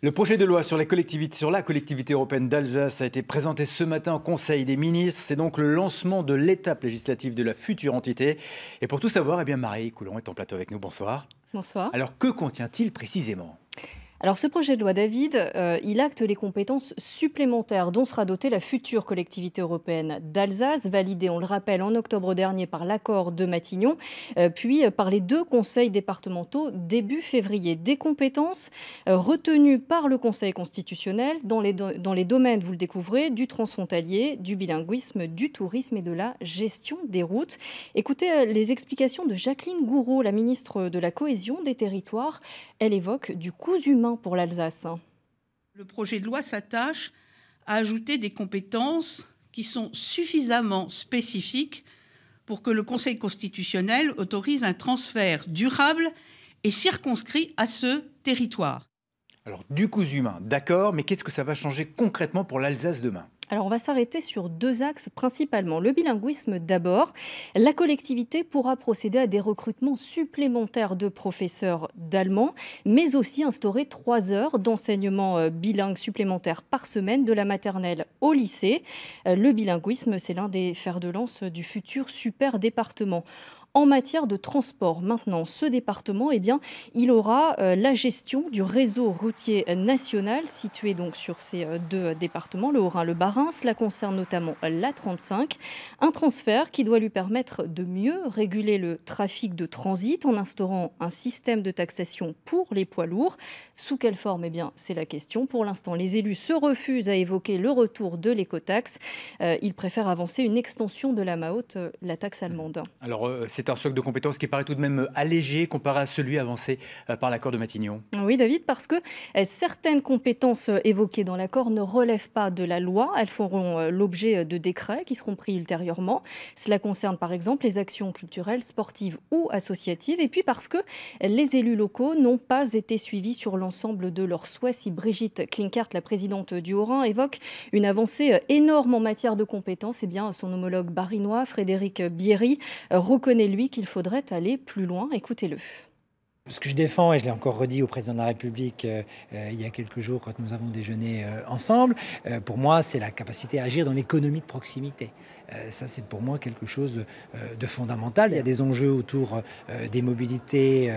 Le projet de loi sur la collectivité européenne d'Alsace a été présenté ce matin au Conseil des ministres. C'est donc le lancement de l'étape législative de la future entité. Et pour tout savoir, Marie Coulon est en plateau avec nous. Bonsoir. Bonsoir. Alors, que contient-il précisément ? Alors ce projet de loi, David, il acte les compétences supplémentaires dont sera dotée la future collectivité européenne d'Alsace, validée, on le rappelle, en octobre dernier par l'accord de Matignon, puis par les deux conseils départementaux début février. Des compétences retenues par le Conseil constitutionnel dans les domaines, vous le découvrez, du transfrontalier, du bilinguisme, du tourisme et de la gestion des routes. Écoutez les explications de Jacqueline Gourault, la ministre de la Cohésion des Territoires. Elle évoque du coût humain pour l'Alsace. Le projet de loi s'attache à ajouter des compétences qui sont suffisamment spécifiques pour que le Conseil constitutionnel autorise un transfert durable et circonscrit à ce territoire. Alors, du coût humain, d'accord, mais qu'est-ce que ça va changer concrètement pour l'Alsace demain ? Alors on va s'arrêter sur deux axes principalement. Le bilinguisme d'abord. La collectivité pourra procéder à des recrutements supplémentaires de professeurs d'allemand, mais aussi instaurer 3 heures d'enseignement bilingue supplémentaires par semaine de la maternelle au lycée. Le bilinguisme, c'est l'un des fers de lance du futur super département. En matière de transport, maintenant, ce département, il aura la gestion du réseau routier national situé donc sur ces deux départements, le Haut-Rhin, le Bas-Rhin. Cela concerne notamment l'A35. Un transfert qui doit lui permettre de mieux réguler le trafic de transit en instaurant un système de taxation pour les poids lourds. Sous quelle forme ? C'est la question. Pour l'instant, les élus se refusent à évoquer le retour de l'écotaxe. Ils préfèrent avancer une extension de la Maut, la taxe allemande. Alors, c'est un socle de compétences qui paraît tout de même allégé comparé à celui avancé par l'accord de Matignon. Oui, David, parce que certaines compétences évoquées dans l'accord ne relèvent pas de la loi. Elles feront l'objet de décrets qui seront pris ultérieurement. Cela concerne par exemple les actions culturelles, sportives ou associatives. Et puis parce que les élus locaux n'ont pas été suivis sur l'ensemble de leurs souhaits. Si Brigitte Klinkert, la présidente du Haut-Rhin, évoque une avancée énorme en matière de compétences, son homologue barinois, Frédéric Bierry, reconnaît lui qu'il faudrait aller plus loin. Écoutez-le. Ce que je défends, et je l'ai encore redit au président de la République il y a quelques jours quand nous avons déjeuné ensemble, pour moi, c'est la capacité à agir dans l'économie de proximité. Ça, c'est pour moi quelque chose de fondamental. Il y a des enjeux autour des mobilités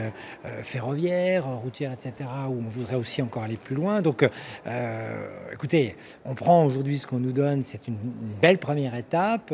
ferroviaires, routières, etc., où on voudrait aussi encore aller plus loin. Donc, écoutez, on prend aujourd'hui ce qu'on nous donne, c'est une belle première étape.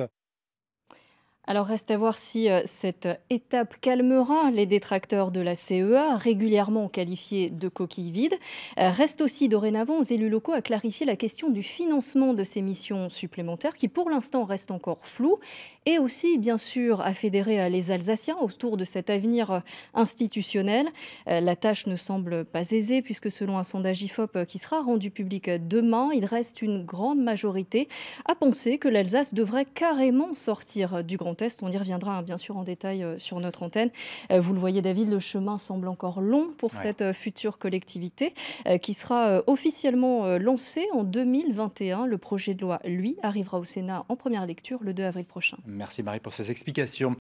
Alors reste à voir si cette étape calmera les détracteurs de la CEA, régulièrement qualifiés de coquilles vides. Reste aussi dorénavant aux élus locaux à clarifier la question du financement de ces missions supplémentaires qui pour l'instant restent encore floues, et aussi bien sûr à fédérer les Alsaciens autour de cet avenir institutionnel. La tâche ne semble pas aisée puisque selon un sondage IFOP qui sera rendu public demain, il reste une grande majorité à penser que l'Alsace devrait carrément sortir du Grand Est. On y reviendra bien sûr en détail sur notre antenne. Vous le voyez David, le chemin semble encore long pour cette future collectivité qui sera officiellement lancée en 2021. Le projet de loi, lui, arrivera au Sénat en première lecture le 2 avril prochain. Merci Marie pour ces explications.